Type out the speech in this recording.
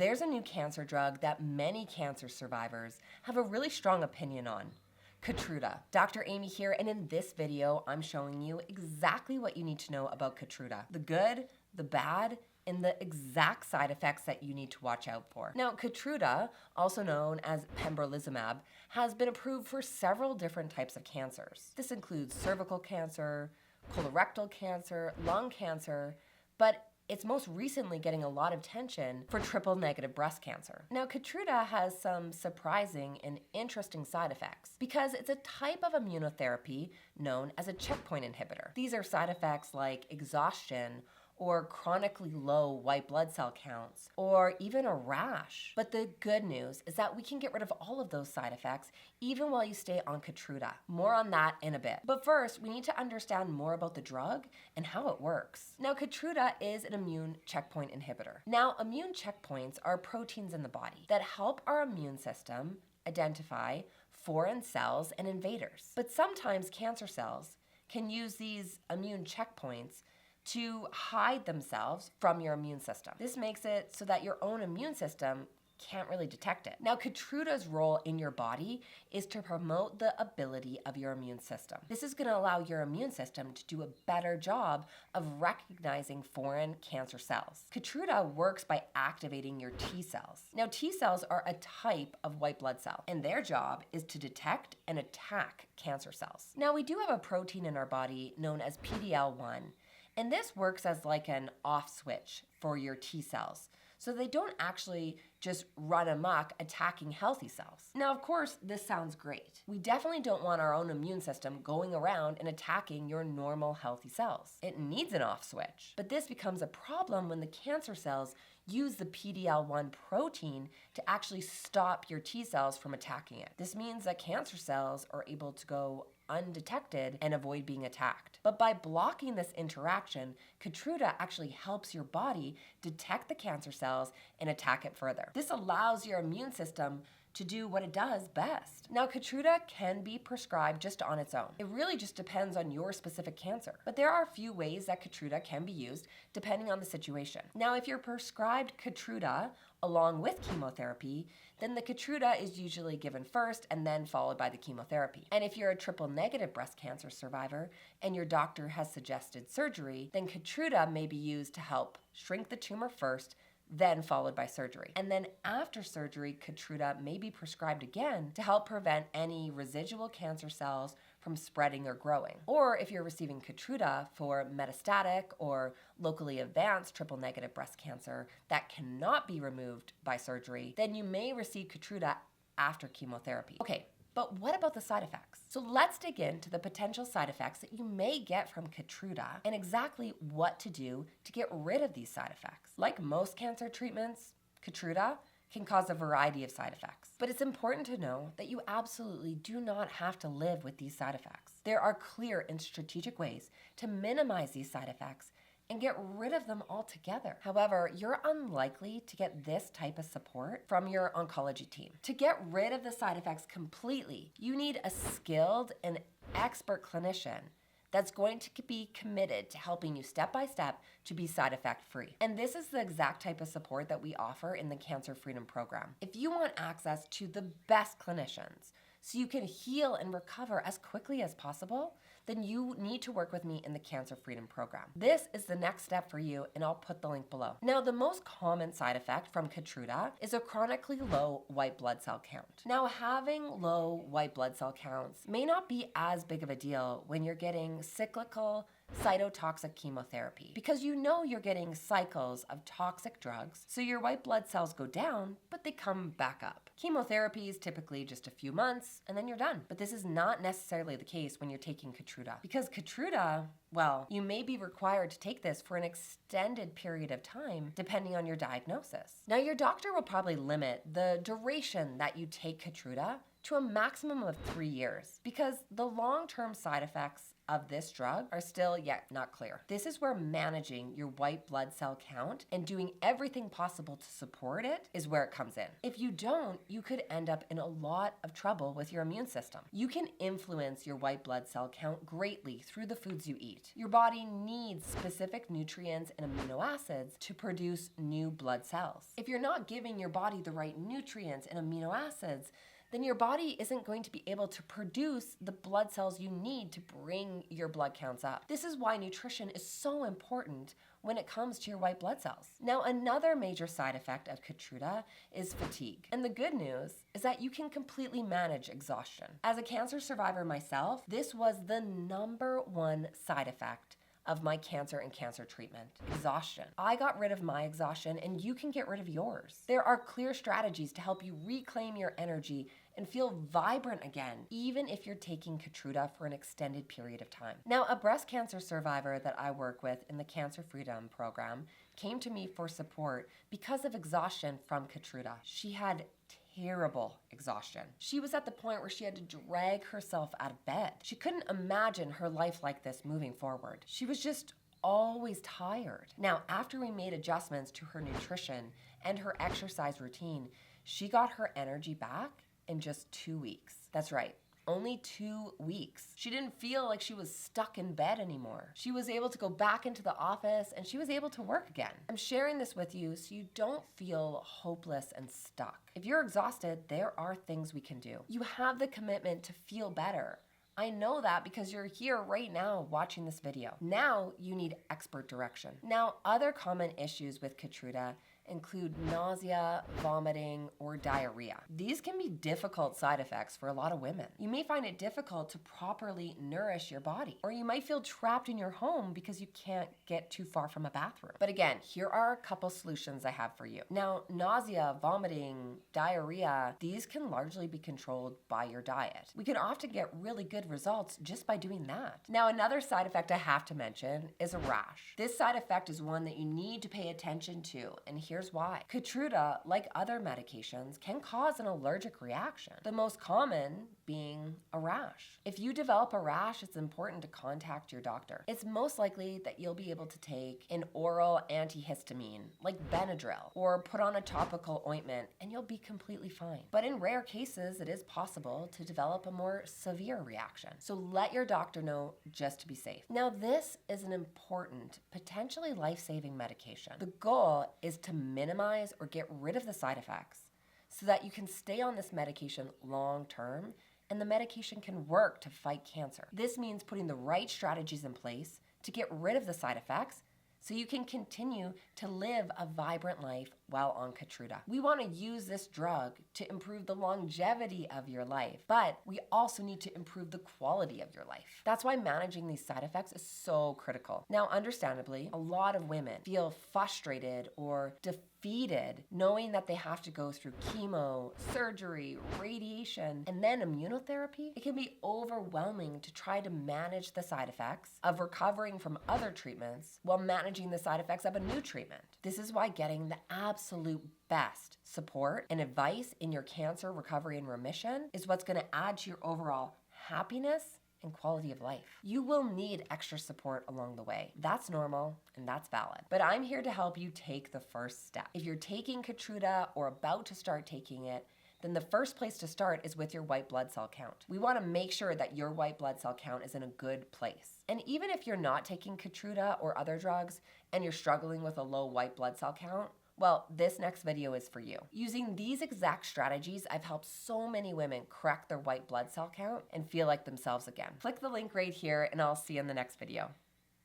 There's a new cancer drug that many cancer survivors have a really strong opinion on. Keytruda. Dr. Amy here, and in this video, I'm showing you exactly what you need to know about Keytruda. The good, the bad, and the exact side effects that you need to watch out for. Now, Keytruda, also known as pembrolizumab, has been approved for several different types of cancers. This includes cervical cancer, colorectal cancer, lung cancer, but it's most recently getting a lot of attention for triple-negative breast cancer. Now, Keytruda has some surprising and interesting side effects because it's a type of immunotherapy known as a checkpoint inhibitor. These are side effects like exhaustion or chronically low white blood cell counts, or even a rash. But the good news is that we can get rid of all of those side effects even while you stay on Keytruda. More on that in a bit. But first, we need to understand more about the drug and how it works. Now, Keytruda is an immune checkpoint inhibitor. Now, immune checkpoints are proteins in the body that help our immune system identify foreign cells and invaders. But sometimes cancer cells can use these immune checkpoints to hide themselves from your immune system. This makes it so that your own immune system can't really detect it. Now, Keytruda's role in your body is to promote the ability of your immune system. This is going to allow your immune system to do a better job of recognizing foreign cancer cells. Keytruda works by activating your T cells. Now, T cells are a type of white blood cell, and their job is to detect and attack cancer cells. Now, we do have a protein in our body known as PD-L1, and this works as like an off switch for your T cells. So they don't actually just run amok attacking healthy cells. Now, of course, this sounds great. We definitely don't want our own immune system going around and attacking your normal healthy cells. It needs an off switch. But this becomes a problem when the cancer cells use the PD-L1 protein to actually stop your T cells from attacking it. This means that cancer cells are able to go undetected and avoid being attacked. But by blocking this interaction, Keytruda actually helps your body detect the cancer cells and attack it further. This allows your immune system to do what it does best. Now, Keytruda can be prescribed just on its own. It really just depends on your specific cancer. But there are a few ways that Keytruda can be used depending on the situation. Now, if you're prescribed Keytruda along with chemotherapy, then the Keytruda is usually given first and then followed by the chemotherapy. And if you're a triple-negative breast cancer survivor and your doctor has suggested surgery, then Keytruda may be used to help shrink the tumor first, then followed by surgery. And then after surgery, Keytruda may be prescribed again to help prevent any residual cancer cells from spreading or growing. Or if you're receiving Keytruda for metastatic or locally advanced triple-negative breast cancer that cannot be removed by surgery, then you may receive Keytruda after chemotherapy. Okay, but what about the side effects? So let's dig into the potential side effects that you may get from Keytruda and exactly what to do to get rid of these side effects. Like most cancer treatments, Keytruda can cause a variety of side effects. But it's important to know that you absolutely do not have to live with these side effects. There are clear and strategic ways to minimize these side effects and get rid of them altogether. However, you're unlikely to get this type of support from your oncology team. To get rid of the side effects completely, you need a skilled and expert clinician that's going to be committed to helping you step by step to be side effect free. And this is the exact type of support that we offer in the Cancer Freedom Program. If you want access to the best clinicians so you can heal and recover as quickly as possible, then you need to work with me in the Cancer Freedom Program. This is the next step for you, and I'll put the link below. Now, the most common side effect from Keytruda is a chronically low white blood cell count. Now, having low white blood cell counts may not be as big of a deal when you're getting cyclical cytotoxic chemotherapy because you know you're getting cycles of toxic drugs, so your white blood cells go down, but they come back up. Chemotherapy is typically just a few months and then you're done. But this is not necessarily the case when you're taking Keytruda. Because Keytruda, well, you may be required to take this for an extended period of time depending on your diagnosis. Now, your doctor will probably limit the duration that you take Keytruda to a maximum of 3 years because the long-term side effects of this drug are still yet not clear. This is where managing your white blood cell count and doing everything possible to support it is where it comes in. If you don't, you could end up in a lot of trouble with your immune system. You can influence your white blood cell count greatly through the foods you eat. Your body needs specific nutrients and amino acids to produce new blood cells. If you're not giving your body the right nutrients and amino acids, then your body isn't going to be able to produce the blood cells you need to bring your blood counts up. This is why nutrition is so important when it comes to your white blood cells. Now, another major side effect of Keytruda is fatigue. And the good news is that you can completely manage exhaustion. As a cancer survivor myself, this was the #1 side effect of my cancer and cancer treatment: exhaustion. I got rid of my exhaustion, and you can get rid of yours. There are clear strategies to help you reclaim your energy and feel vibrant again, even if you're taking Keytruda for an extended period of time. Now, a breast cancer survivor that I work with in the Cancer Freedom program came to me for support because of exhaustion from Keytruda. She had terrible exhaustion. She was at the point where she had to drag herself out of bed. She couldn't imagine her life like this moving forward. She was just always tired. Now, after we made adjustments to her nutrition and her exercise routine, she got her energy back in just 2 weeks. That's right. Only 2 weeks. She didn't feel like she was stuck in bed anymore. She was able to go back into the office and she was able to work again. I'm sharing this with you so you don't feel hopeless and stuck. If you're exhausted, there are things we can do. You have the commitment to feel better. I know that because you're here right now watching this video. Now you need expert direction. Now, other common issues with Keytruda include nausea, vomiting, or diarrhea. These can be difficult side effects for a lot of women. You may find it difficult to properly nourish your body, or you might feel trapped in your home because you can't get too far from a bathroom. But again, here are a couple solutions I have for you. Now, nausea, vomiting, diarrhea, these can largely be controlled by your diet. We can often get really good results just by doing that. Now, another side effect I have to mention is a rash. This side effect is one that you need to pay attention to, and here's why. Keytruda, like other medications, can cause an allergic reaction, the most common being a rash. If you develop a rash, it's important to contact your doctor. It's most likely that you'll be able to take an oral antihistamine like Benadryl or put on a topical ointment and you'll be completely fine. But in rare cases, it is possible to develop a more severe reaction. So let your doctor know just to be safe. Now, this is an important, potentially life-saving medication. The goal is to minimize or get rid of the side effects so that you can stay on this medication long term and the medication can work to fight cancer. This means putting the right strategies in place to get rid of the side effects so you can continue to live a vibrant life while on Keytruda. We want to use this drug to improve the longevity of your life, but we also need to improve the quality of your life. That's why managing these side effects is so critical. Now, understandably, a lot of women feel frustrated or defeated knowing that they have to go through chemo, surgery, radiation, and then immunotherapy. It can be overwhelming to try to manage the side effects of recovering from other treatments while managing the side effects of a new treatment. This is why getting the absolute best support and advice in your cancer recovery and remission is what's going to add to your overall happiness and quality of life. You will need extra support along the way. That's normal and that's valid. But I'm here to help you take the first step. If you're taking Keytruda or about to start taking it, then the first place to start is with your white blood cell count. We want to make sure that your white blood cell count is in a good place. And even if you're not taking Keytruda or other drugs and you're struggling with a low white blood cell count, well, this next video is for you. Using these exact strategies, I've helped so many women correct their white blood cell count and feel like themselves again. Click the link right here and I'll see you in the next video.